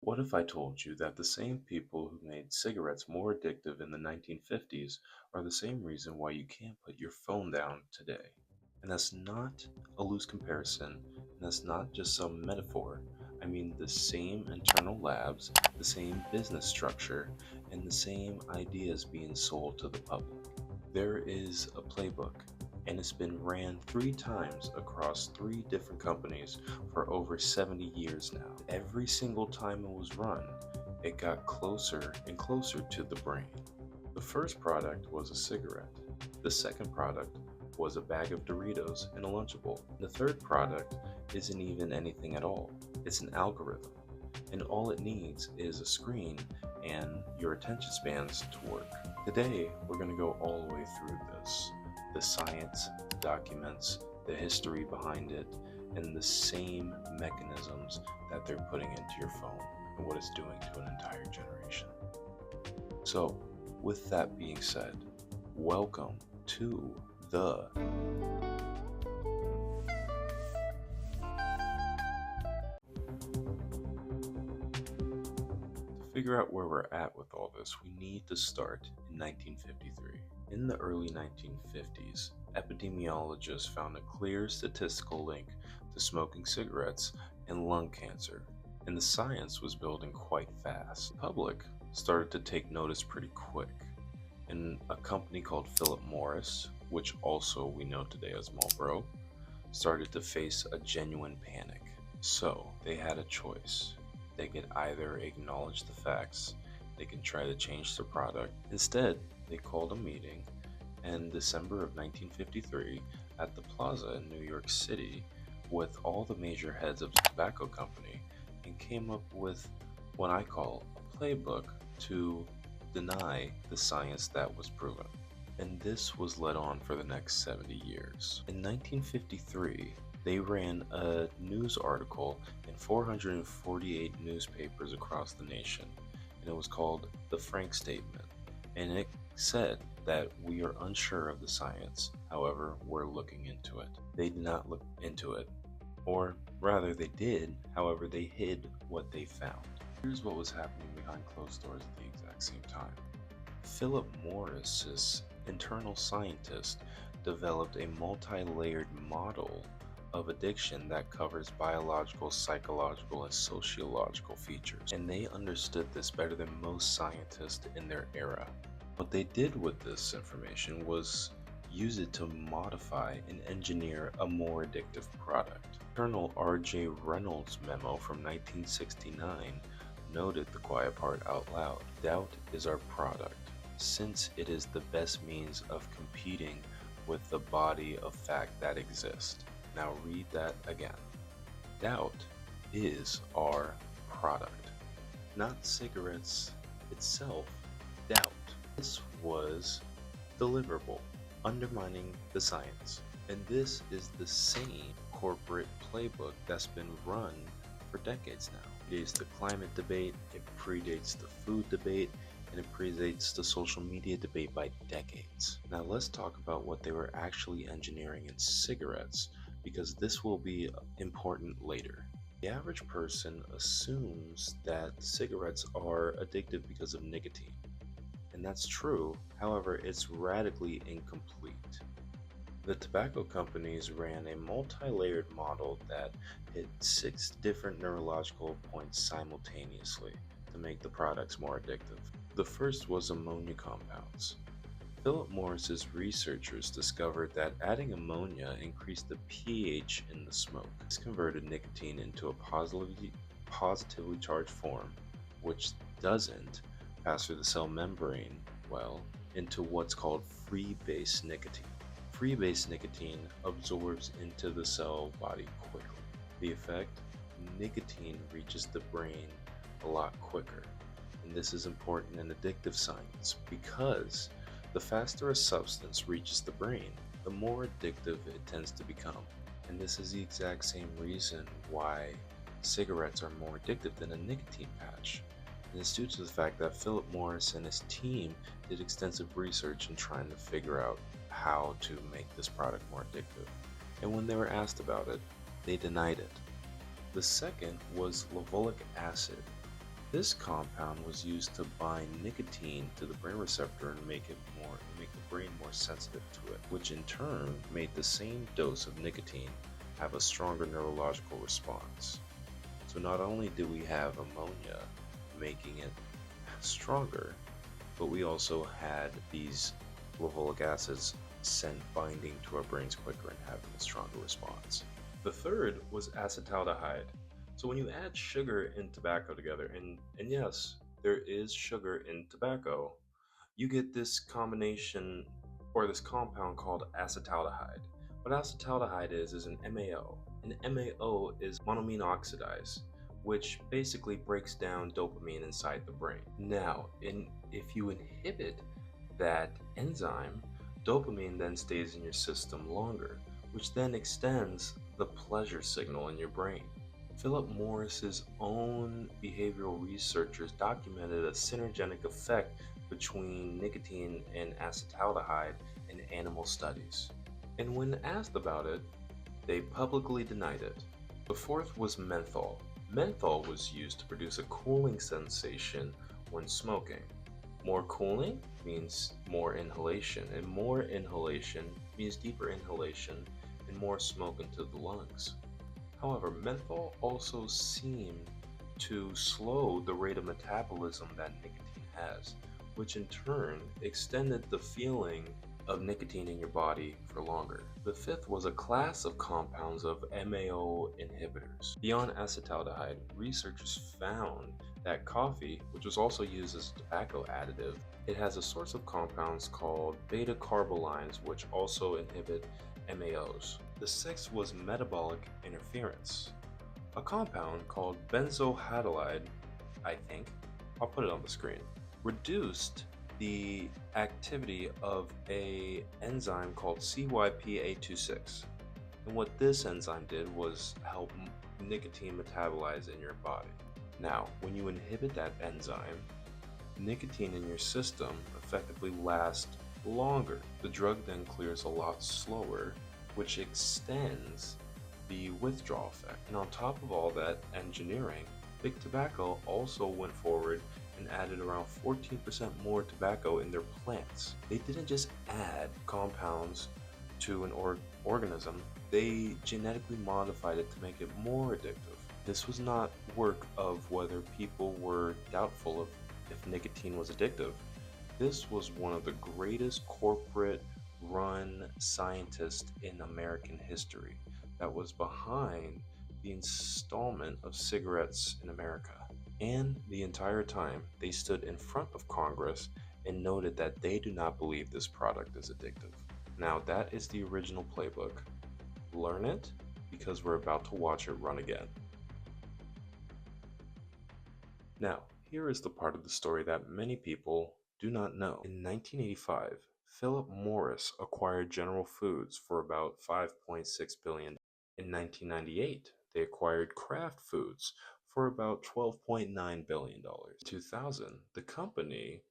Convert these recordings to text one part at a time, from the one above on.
What if I told you that the same people who made cigarettes more addictive in the 1950s are the same reason why you can't put your phone down today? And that's not a loose comparison, and that's not just some metaphor. I mean the same internal labs, the same business structure, and the same ideas being sold to the public. There is a playbook, and it's been ran 3 times across 3 different companies for over 70 years now. Every single time it was run, it got closer and closer to the brain. The first product was a cigarette. The second product was a bag of Doritos and a Lunchable. The third product isn't even anything at all. It's an algorithm. And all it needs is a screen and your attention spans to work. Today, we're going to go all the way through this. The science, the documents, the history behind it, and the same mechanisms that they're putting into your phone and what it's doing to an entire generation. So, with that being said, welcome to the To figure out where we're at with all this, we need to start in 1953. In the early 1950s, epidemiologists found a clear statistical link to smoking cigarettes and lung cancer, and the science was building quite fast. The public started to take notice pretty quick, and a company called Philip Morris, which also we know today as Marlboro, started to face a genuine panic. So they had a choice. They could either acknowledge the facts, they can try to change their product. Instead, they called a meeting in December of 1953 at the Plaza in New York City with all the major heads of the tobacco company and came up with what I call a playbook to deny the science that was proven. And this was led on for the next 70 years. In 1953, they ran a news article in 448 newspapers across the nation, and it was called The Frank Statement. And it said that we are unsure of the science, however, we're looking into it. They did not look into it, or rather, they did, however, they hid what they found. Here's what was happening behind closed doors at the exact same time. Philip Morris's internal scientist developed a multi-layered model of addiction that covers biological, psychological, and sociological features. And they understood this better than most scientists in their era. What they did with this information was use it to modify and engineer a more addictive product. Colonel R.J. Reynolds' memo from 1969 noted the quiet part out loud. Doubt is our product, since it is the best means of competing with the body of fact that exists. Now read that again. Doubt is our product, not cigarettes itself. Doubt. This was deliverable, undermining the science. And this is the same corporate playbook that's been run for decades now. It predates the climate debate, it predates the food debate, and it predates the social media debate by decades. Now let's talk about what they were actually engineering in cigarettes, because this will be important later. The average person assumes that cigarettes are addictive because of nicotine. And that's true, however, it's radically incomplete. The tobacco companies ran a multi-layered model that hit 6 different neurological points simultaneously to make the products more addictive. The first was ammonia compounds. Philip Morris's researchers discovered that adding ammonia increased the pH in the smoke. This converted nicotine into a positively charged form, which doesn't pass through the cell membrane well into what's called freebase nicotine. Freebase nicotine absorbs into the cell body quickly. The effect? Nicotine reaches the brain a lot quicker. And this is important in addictive science because the faster a substance reaches the brain, the more addictive it tends to become. And this is the exact same reason why cigarettes are more addictive than a nicotine patch. And it's due to the fact that Philip Morris and his team did extensive research in trying to figure out how to make this product more addictive. And when they were asked about it, they denied it. The second was levolic acid. This compound was used to bind nicotine to the brain receptor and make the brain more sensitive to it, which in turn made the same dose of nicotine have a stronger neurological response. So not only do we have ammonia making it stronger, but we also had these levolic acids sent binding to our brains quicker and having a stronger response. The third was acetaldehyde. So when you add sugar and tobacco together, and yes, there is sugar in tobacco, you get this combination or this compound called acetaldehyde. What acetaldehyde is an MAO. An MAO is monoamine oxidase, which basically breaks down dopamine inside the brain. Now, if you inhibit that enzyme, dopamine then stays in your system longer, which then extends the pleasure signal in your brain. Philip Morris's own behavioral researchers documented a synergistic effect between nicotine and acetaldehyde in animal studies. And when asked about it, they publicly denied it. The fourth was menthol. Menthol was used to produce a cooling sensation when smoking. More cooling means more inhalation, and more inhalation means deeper inhalation and more smoke into the lungs. However, menthol also seemed to slow the rate of metabolism that nicotine has, which in turn extended the feeling of nicotine in your body for longer. The fifth was a class of compounds of MAO inhibitors. Beyond acetaldehyde, researchers found that coffee, which was also used as a tobacco additive, it has a source of compounds called beta-carbolines, which also inhibit MAOs. The sixth was metabolic interference. A compound called benzohalide, I'll put it on the screen, reduced the activity of an enzyme called CYP-A26. And what this enzyme did was help nicotine metabolize in your body. Now, when you inhibit that enzyme, nicotine in your system effectively lasts longer. The drug then clears a lot slower, which extends the withdrawal effect. And on top of all that engineering, Big Tobacco also went forward and added around 14% more tobacco in their plants. They didn't just add compounds to an organism, they genetically modified it to make it more addictive. This was not work of whether people were doubtful of if nicotine was addictive. This was one of the greatest corporate-run scientists in American history that was behind the installment of cigarettes in America. And the entire time, they stood in front of Congress and noted that they do not believe this product is addictive. Now, that is the original playbook. Learn it, because we're about to watch it run again. Now, here is the part of the story that many people do not know. In 1985, Philip Morris acquired General Foods for about $5.6 billion. In 1998, they acquired Kraft Foods for about $12.9 billion. In 2000, the company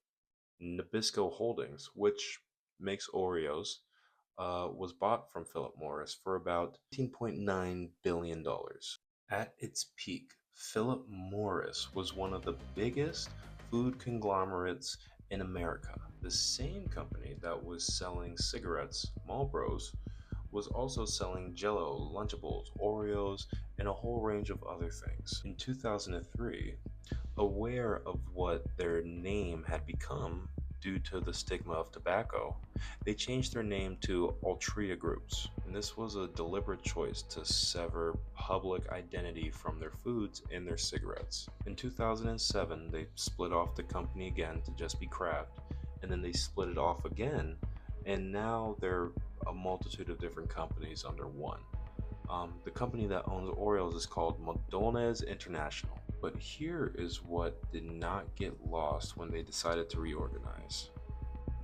Nabisco Holdings, which makes Oreos, was bought from Philip Morris for about $18.9 billion. At its peak, Philip Morris was one of the biggest food conglomerates in America. The same company that was selling cigarettes, Marlboros, was also selling Jell-O, Lunchables, Oreos, and a whole range of other things. In 2003, aware of what their name had become due to the stigma of tobacco, they changed their name to Altria Groups. And this was a deliberate choice to sever public identity from their foods and their cigarettes. In 2007, they split off the company again to just be Kraft, and then they split it off again, and now they're a multitude of different companies under one. The company that owns Oreos is called McDonald's International. But here is what did not get lost when they decided to reorganize.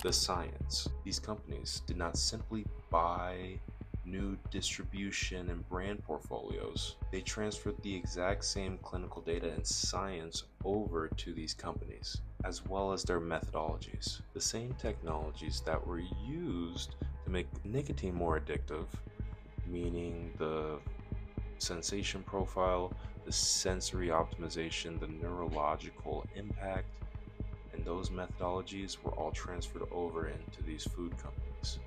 The science. These companies did not simply buy new distribution and brand portfolios. They transferred the exact same clinical data and science over to these companies, as well as their methodologies. The same technologies that were used to make nicotine more addictive, meaning the sensation profile, the sensory optimization, the neurological impact, and those methodologies were all transferred over into these food companies.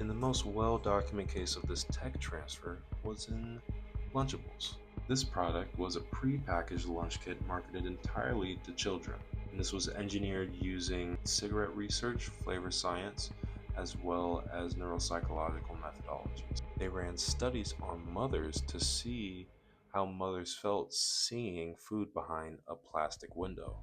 And the most well-documented case of this tech transfer was in Lunchables. This product was a pre-packaged lunch kit marketed entirely to children, and this was engineered using cigarette research, flavor science, as well as neuropsychological methodologies. They ran studies on mothers to see how mothers felt seeing food behind a plastic window.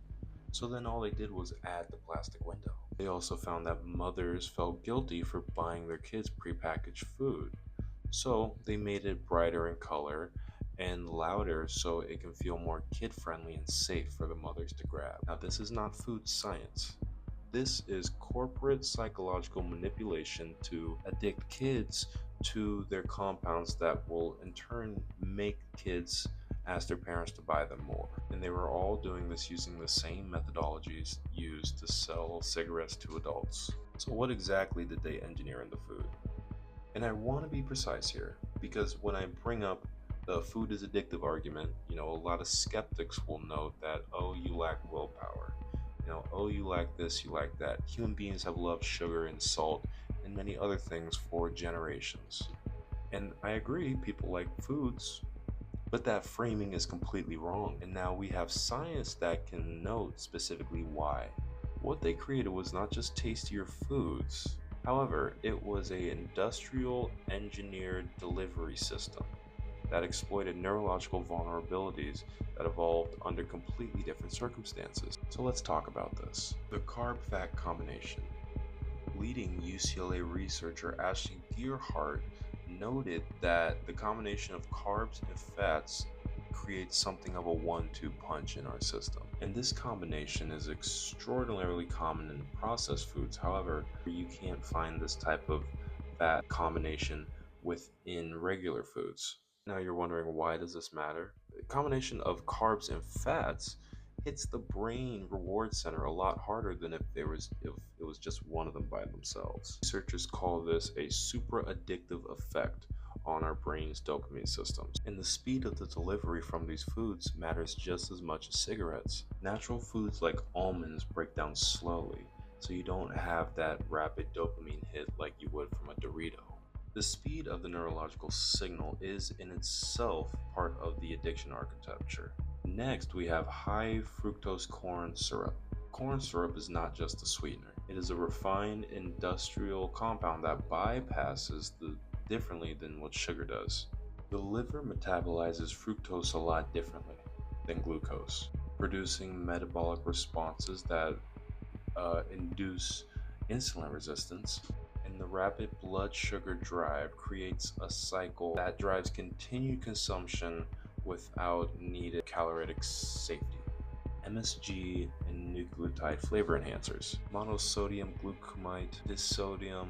So then all they did was add the plastic window. They also found that mothers felt guilty for buying their kids prepackaged food. So they made it brighter in color and louder so it can feel more kid-friendly and safe for the mothers to grab. Now, this is not food science. This is corporate psychological manipulation to addict kids to their compounds that will in turn make kids ask their parents to buy them more. And they were all doing this using the same methodologies used to sell cigarettes to adults. So what exactly did they engineer in the food? And I want to be precise here, because when I bring up the food is addictive argument, a lot of skeptics will note that, oh, you lack willpower. Oh, you lack this, you lack that. Human beings have loved sugar and salt and many other things for generations. And I agree, people like foods, but that framing is completely wrong. And now we have science that can note specifically why. What they created was not just tastier foods. However, it was an industrial engineered delivery system that exploited neurological vulnerabilities that evolved under completely different circumstances. So let's talk about this. The carb-fat combination. Leading UCLA researcher Ashley Gearhart noted that the combination of carbs and fats creates something of a 1-2 punch in our system. And this combination is extraordinarily common in processed foods. However, you can't find this type of fat combination within regular foods. Now you're wondering, why does this matter? The combination of carbs and fats hits the brain reward center a lot harder than if it was just one of them by themselves. Researchers call this a supra-addictive effect on our brain's dopamine systems. And the speed of the delivery from these foods matters just as much as cigarettes. Natural foods like almonds break down slowly, so you don't have that rapid dopamine hit like you would from a Dorito. The speed of the neurological signal is in itself part of the addiction architecture. Next, we have high fructose corn syrup. Corn syrup is not just a sweetener. It is a refined industrial compound that bypasses differently than what sugar does. The liver metabolizes fructose a lot differently than glucose, producing metabolic responses that induce insulin resistance. And the rapid blood sugar drive creates a cycle that drives continued consumption without needed caloric safety. MSG and nucleotide flavor enhancers. Monosodium glutamate, disodium.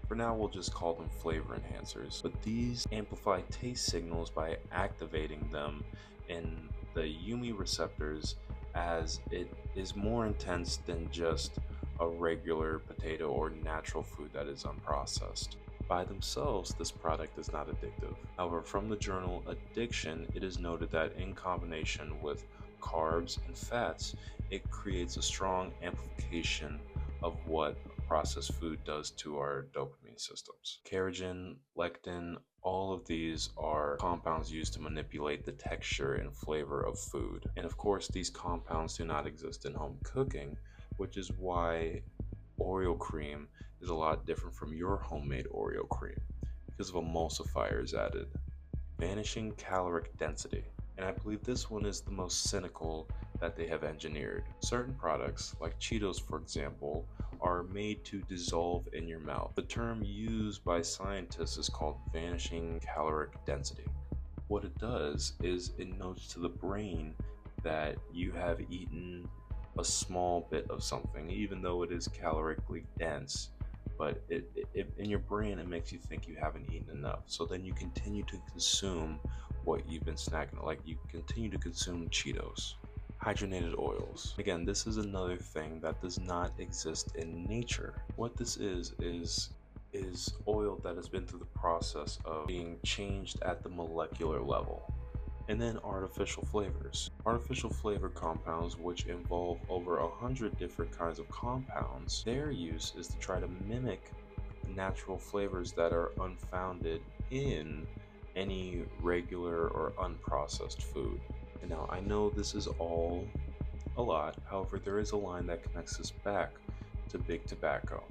For now, we'll just call them flavor enhancers. But these amplify taste signals by activating them in the UMI receptors, as it is more intense than just a regular potato or natural food that is unprocessed. By themselves, this product is not addictive. However, from the journal Addiction, it is noted that in combination with carbs and fats, it creates a strong amplification of what processed food does to our dopamine systems. Carrageen, lectin, all of these are compounds used to manipulate the texture and flavor of food. And of course, these compounds do not exist in home cooking, which is why Oreo cream is a lot different from your homemade Oreo cream, because of emulsifiers added. Vanishing caloric density. And I believe this one is the most cynical that they have engineered. Certain products, like Cheetos for example, are made to dissolve in your mouth. The term used by scientists is called vanishing caloric density. What it does is it notes to the brain that you have eaten a small bit of something, even though it is calorically dense, but it in your brain it makes you think you haven't eaten enough. So then you continue to consume what you've been snacking, like you continue to consume Cheetos. Hydrogenated oils. Again, this is another thing that does not exist in nature. What this is oil that has been through the process of being changed at the molecular level. And then artificial flavors. Artificial flavor compounds, which involve over 100 different kinds of compounds, their use is to try to mimic natural flavors that are unfounded in any regular or unprocessed food. And now I know this is all a lot, however, there is a line that connects us back to Big Tobacco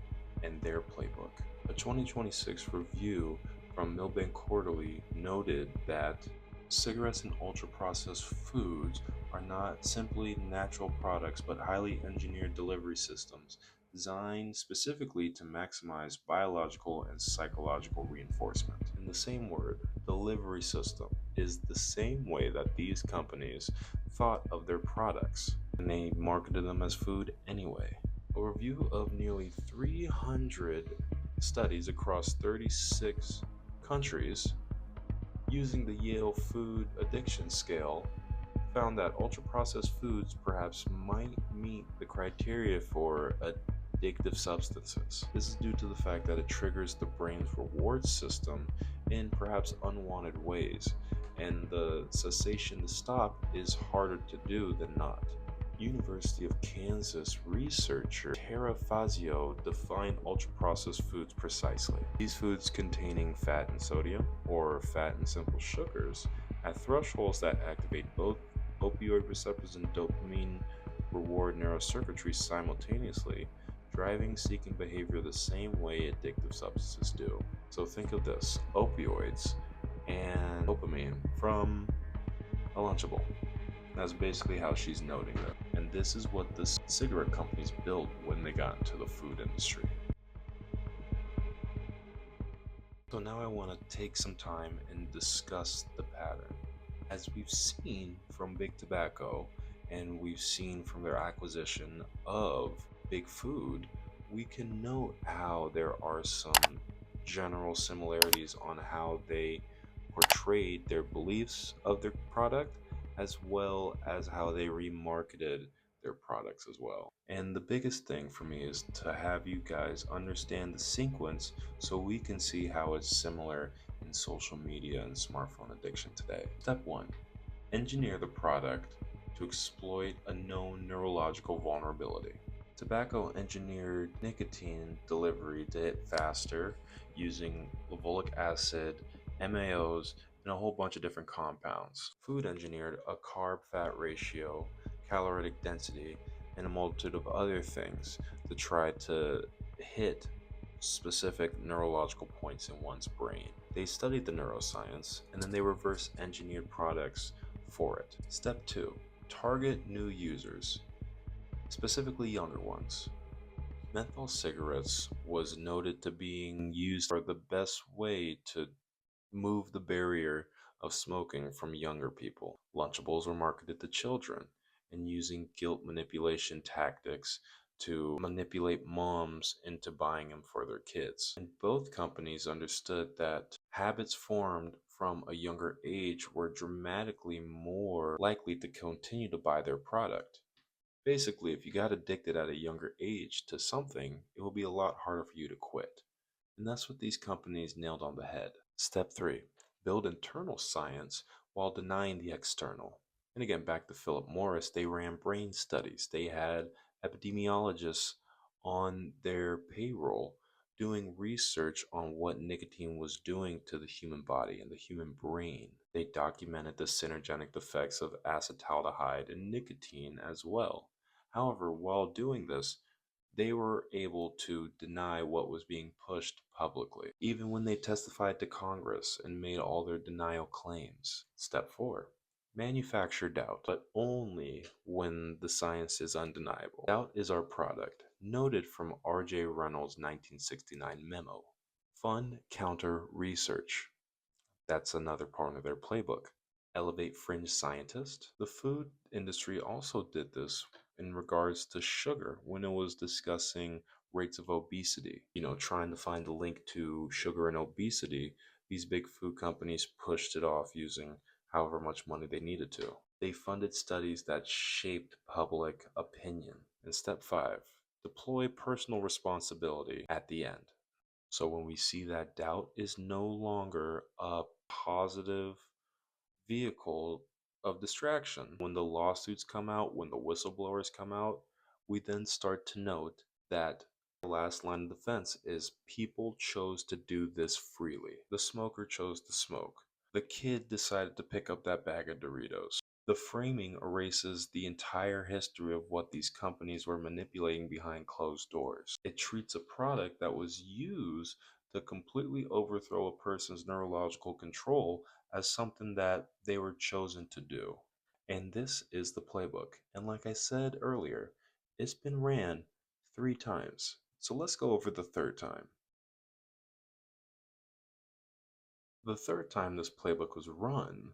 and their playbook. A 2026 review from Milbank Quarterly noted that cigarettes and ultra processed foods are not simply natural products but highly engineered delivery systems designed specifically to maximize biological and psychological reinforcement. In the same word, delivery system is the same way that these companies thought of their products, and they marketed them as food anyway. A review of nearly 300 studies across 36 countries using the Yale Food Addiction Scale found that ultra processed foods perhaps might meet the criteria for addictive substances. This is due to the fact that it triggers the brain's reward system in perhaps unwanted ways, and the cessation to stop is harder to do than not. University of Kansas researcher Tara Fazio defined ultra-processed foods precisely. These foods containing fat and sodium, or fat and simple sugars, at thresholds that activate both opioid receptors and dopamine reward neurocircuitry simultaneously, driving seeking behavior the same way addictive substances do. So think of this: opioids and dopamine from a Lunchable. That's basically how she's noting them. And this is what the cigarette companies built when they got into the food industry. So now I want to take some time and discuss the pattern. As we've seen from Big Tobacco and we've seen from their acquisition of Big Food, we can note how there are some general similarities on how they portrayed their beliefs of their product, as well as how they remarketed their products as well. And the biggest thing for me is to have you guys understand the sequence so we can see how it's similar in social media and smartphone addiction today. Step 1: engineer the product to exploit a known neurological vulnerability. Tobacco engineered nicotine delivery to hit faster using levolic acid, MAOs, and a whole bunch of different compounds. Food engineered a carb-fat ratio, caloric density, and a multitude of other things to try to hit specific neurological points in one's brain. They studied the neuroscience and then they reverse engineered products for it. Step 2: target new users, specifically younger ones. Menthol cigarettes was noted to being used for the best way to move the barrier of smoking from younger people. Lunchables were marketed to children and using guilt manipulation tactics to manipulate moms into buying them for their kids. And both companies understood that habits formed from a younger age were dramatically more likely to continue to buy their product. Basically, if you got addicted at a younger age to something, it will be a lot harder for you to quit. And that's what these companies nailed on the head. Step 3: build internal science while denying the external. And again, back to Philip Morris, they ran brain studies. They had epidemiologists on their payroll doing research on what nicotine was doing to the human body and the human brain. They documented the synergetic effects of acetaldehyde and nicotine as well. However, while doing this, they were able to deny what was being pushed publicly, even when they testified to Congress and made all their denial claims. Step 4: manufacture doubt, but only when the science is undeniable. Doubt is our product, noted from R.J. Reynolds' 1969 memo. Fund counter research. That's another part of their playbook. Elevate fringe scientists. The food industry also did this in regards to sugar when it was discussing rates of obesity. Trying to find a link to sugar and obesity, these big food companies pushed it off using however much money they needed to. They funded studies that shaped public opinion. And step 5: deploy personal responsibility at the end. So when we see that doubt is no longer a positive vehicle of distraction. When the lawsuits come out, when the whistleblowers come out, we then start to note that the last line of defense is people chose to do this freely. The smoker chose to smoke. The kid decided to pick up that bag of Doritos. The framing erases the entire history of what these companies were manipulating behind closed doors. It treats a product that was used to completely overthrow a person's neurological control as something that they were chosen to do. And this is the playbook. And like I said earlier, it's been ran 3 times. So let's go over the third time. The third time this playbook was run,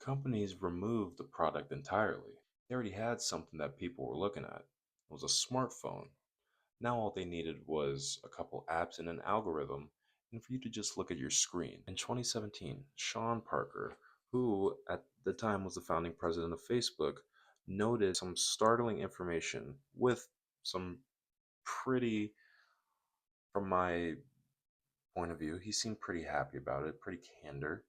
companies removed the product entirely. They already had something that people were looking at. It was a smartphone. Now all they needed was a couple apps and an algorithm, and for you to just look at your screen. In 2017, Sean Parker, who at the time was the founding president of Facebook, noted some startling information with some pretty, from my point of view, he seemed pretty happy about it, pretty candor,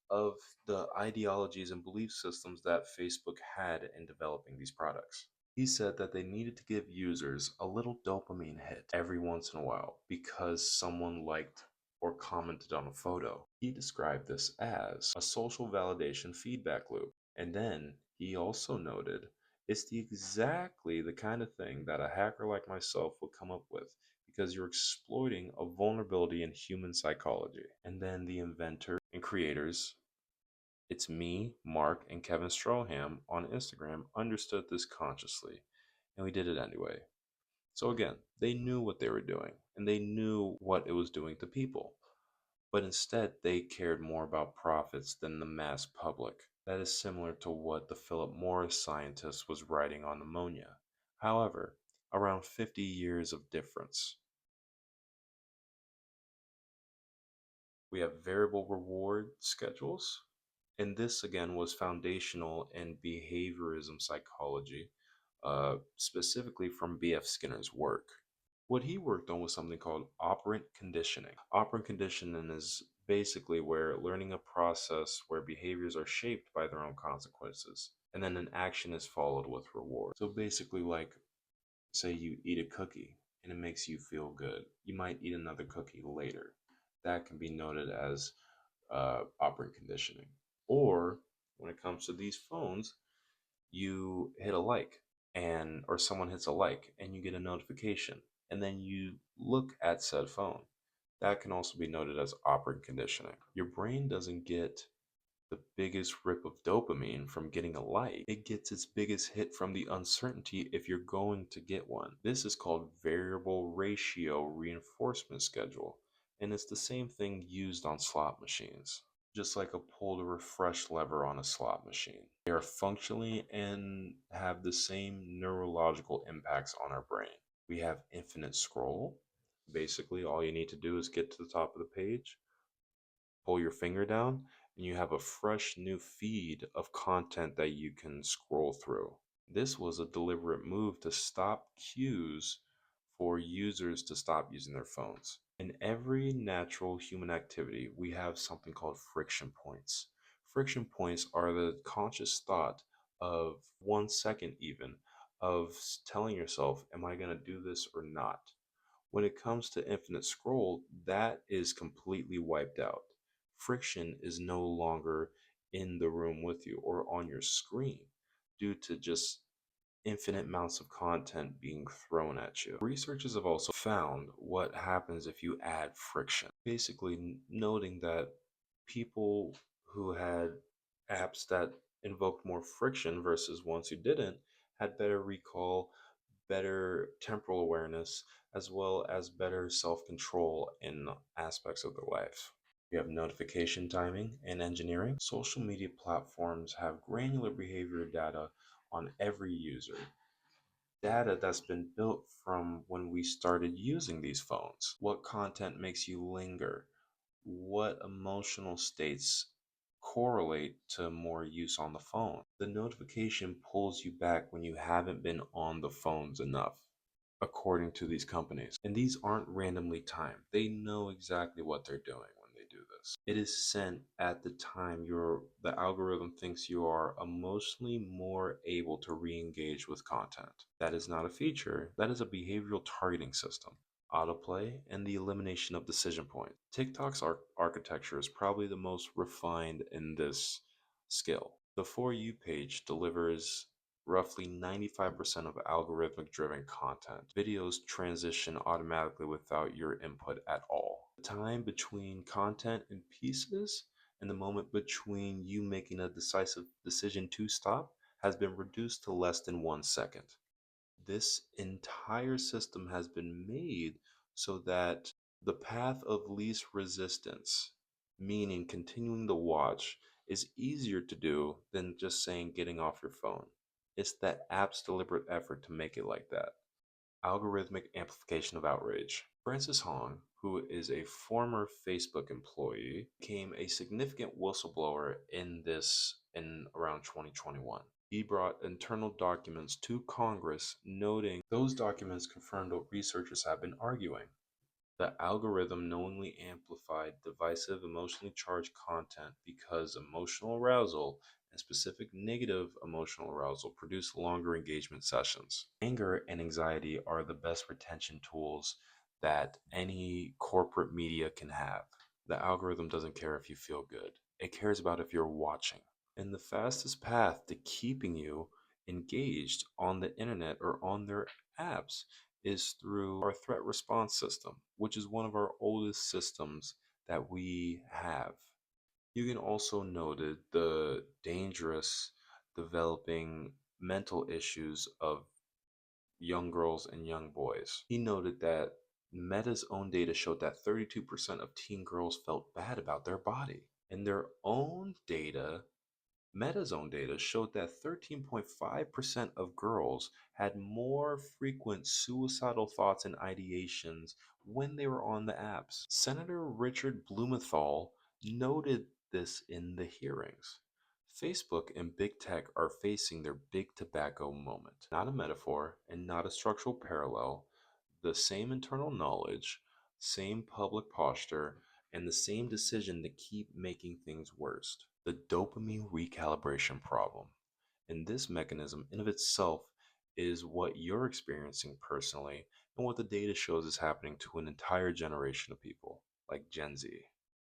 of the ideologies and belief systems that Facebook had in developing these products. He said that they needed to give users a little dopamine hit every once in a while because someone liked or commented on a photo. He described this as a social validation feedback loop. And then he also noted it's exactly the kind of thing that a hacker like myself would come up with because you're exploiting a vulnerability in human psychology. And then the inventor and creators, it's me, Mark, and Kevin Strawham on Instagram, understood this consciously, and we did it anyway. So again, they knew what they were doing, and they knew what it was doing to people. But instead, they cared more about profits than the mass public. That is similar to what the Philip Morris scientist was writing on ammonia. However, around 50 years of difference. We have variable reward schedules, and this again was foundational in behaviorism psychology, specifically from B.F. Skinner's work. What he worked on was something called operant conditioning. Operant conditioning is basically where learning a process where behaviors are shaped by their own consequences, and then an action is followed with reward. So basically, like, say you eat a cookie and it makes you feel good, you might eat another cookie later. That can be noted as operant conditioning. Or when it comes to these phones, you hit a like, and or someone hits a like and you get a notification, and then you look at said phone. That can also be noted as operant conditioning. Your brain doesn't get the biggest rip of dopamine from getting a like. It gets its biggest hit from the uncertainty if you're going to get one. This is called variable ratio reinforcement schedule, and it's the same thing used on slot machines. Just like a pull to refresh lever on a slot machine. They are functionally and have the same neurological impacts on our brain. We have infinite scroll. Basically, all you need to do is get to the top of the page, pull your finger down, and you have a fresh new feed of content that you can scroll through. This was a deliberate move to stop cues for users to stop using their phones. In every natural human activity, we have something called friction points. Friction points are the conscious thought of 1 second, even, of telling yourself, am I going to do this or not? When it comes to infinite scroll, that is completely wiped out. Friction is no longer in the room with you or on your screen due to just infinite amounts of content being thrown at you. Researchers have also found what happens if you add friction. Basically, noting that people who had apps that invoked more friction versus ones who didn't had better recall, better temporal awareness, as well as better self control in aspects of their life. We have notification timing and engineering. Social media platforms have granular behavior data on every user. Data that's been built from when we started using these phones. What content makes you linger? What emotional states correlate to more use on the phone? The notification pulls you back when you haven't been on the phones enough, according to these companies. And these aren't randomly timed. They know exactly what they're doing when they do this. purpose. It is sent at the time the algorithm thinks you are emotionally more able to re-engage with content. That is not a feature, that is a behavioral targeting system. Autoplay and the elimination of decision points. TikTok's architecture is probably the most refined in this skill. The For You page delivers roughly 95% of algorithmic driven content. Videos transition automatically without your input at all. The time between content and pieces and the moment between you making a decisive decision to stop has been reduced to less than 1 second. This entire system has been made so that the path of least resistance, meaning continuing to watch, is easier to do than just saying getting off your phone. It's that app's deliberate effort to make it like that. Algorithmic amplification of outrage. Francis Hong, who is a former Facebook employee, became a significant whistleblower in around 2021. He brought internal documents to Congress noting those documents confirmed what researchers have been arguing. The algorithm knowingly amplified divisive, emotionally charged content because emotional arousal and specific negative emotional arousal produce longer engagement sessions. Anger and anxiety are the best retention tools that any corporate media can have. The algorithm doesn't care if you feel good, it cares about if you're watching. And the fastest path to keeping you engaged on the internet or on their apps is through our threat response system, which is one of our oldest systems that we have. You can also note the dangerous developing mental issues of young girls and young boys. He noted that Meta's own data showed that 32% of teen girls felt bad about their body. And their own data Meta's own data showed that 13.5% of girls had more frequent suicidal thoughts and ideations when they were on the apps. Senator Richard Blumenthal noted this in the hearings. Facebook and big tech are facing their big tobacco moment. Not a metaphor and not a structural parallel. The same internal knowledge, same public posture, and the same decision to keep making things worse. The dopamine recalibration problem. And this mechanism in of itself is what you're experiencing personally and what the data shows is happening to an entire generation of people, like Gen Z.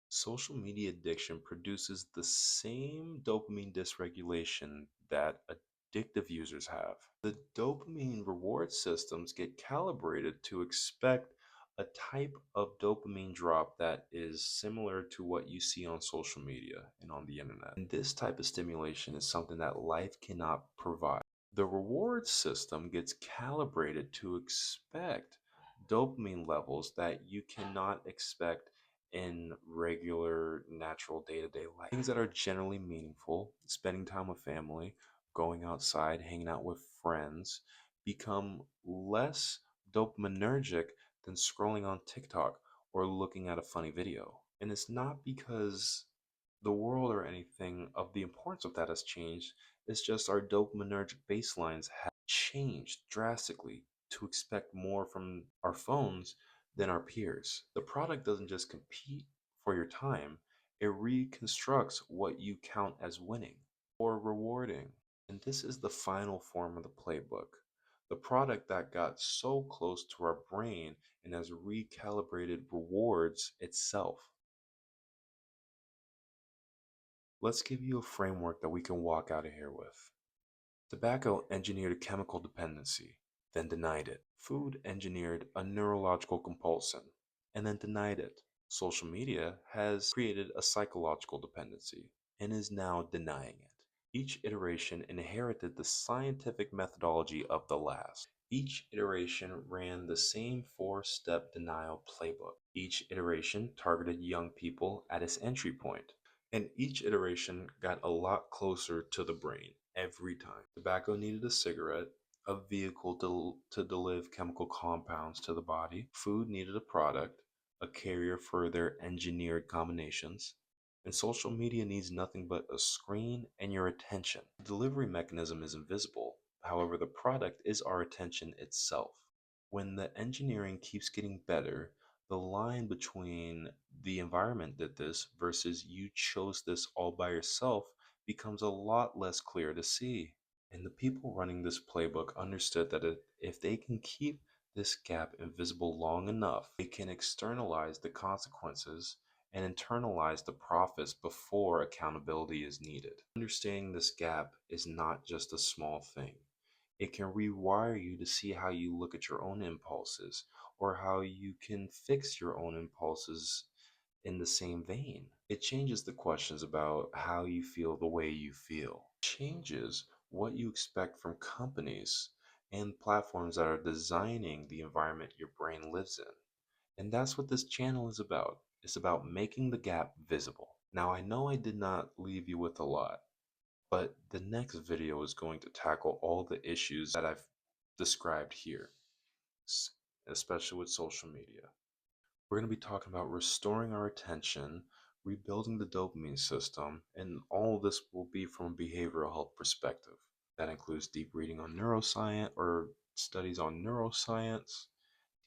Social media addiction produces the same dopamine dysregulation that addictive users have. The dopamine reward systems get calibrated to expect a type of dopamine drop that is similar to what you see on social media and on the internet. And this type of stimulation is something that life cannot provide. The reward system gets calibrated to expect dopamine levels that you cannot expect in regular, natural day to day life. Things that are generally meaningful, spending time with family, going outside, hanging out with friends, become less dopaminergic than scrolling on TikTok or looking at a funny video. And it's not because the world or anything of the importance of that has changed, it's just our dopaminergic baselines have changed drastically to expect more from our phones than our peers. The product doesn't just compete for your time, it reconstructs what you count as winning or rewarding. And this is the final form of the playbook. The product that got so close to our brain and has recalibrated rewards itself. Let's give you a framework that we can walk out of here with. Tobacco engineered a chemical dependency, then denied it. Food engineered a neurological compulsion, and then denied it. Social media has created a psychological dependency, and is now denying it. Each iteration inherited the scientific methodology of the last. Each iteration ran the same 4-step denial playbook. Each iteration targeted young people at its entry point. And each iteration got a lot closer to the brain every time. Tobacco needed a cigarette, a vehicle to deliver chemical compounds to the body. Food needed a product, a carrier for their engineered combinations. And social media needs nothing but a screen and your attention. The delivery mechanism is invisible. However, the product is our attention itself. When the engineering keeps getting better, The line between the environment did this versus you chose this all by yourself becomes a lot less clear to see. And the people running this playbook understood that if they can keep this gap invisible long enough, they can externalize the consequences and internalize the profits before accountability is needed. Understanding this gap is not just a small thing. It can rewire you to see how you look at your own impulses or how you can fix your own impulses in the same vein. It changes the questions about how you feel the way you feel. It changes what you expect from companies and platforms that are designing the environment your brain lives in. And that's what this channel is about. It's about making the gap visible. Now, I know I did not leave you with a lot, but the next video is going to tackle all the issues that I've described here, especially with social media. We're going to be talking about restoring our attention, rebuilding the dopamine system, and all of this will be from a behavioral health perspective. That includes deep reading on neuroscience or studies on neuroscience,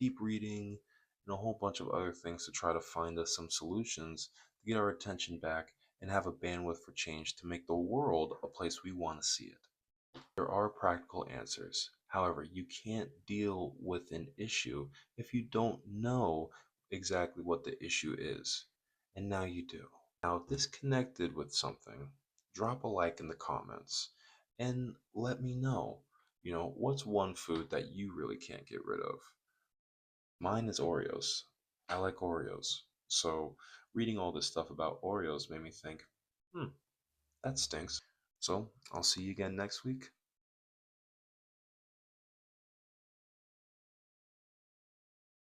deep reading, and a whole bunch of other things to try to find us some solutions to get our attention back and have a bandwidth for change to make the world a place we want to see it. There are practical answers. However, you can't deal with an issue if you don't know exactly what the issue is. And now you do. Now, if this connected with something, drop a like in the comments and let me know, what's one food that you really can't get rid of? Mine is Oreos. I like Oreos. So, reading all this stuff about Oreos made me think, that stinks. So, I'll see you again next week.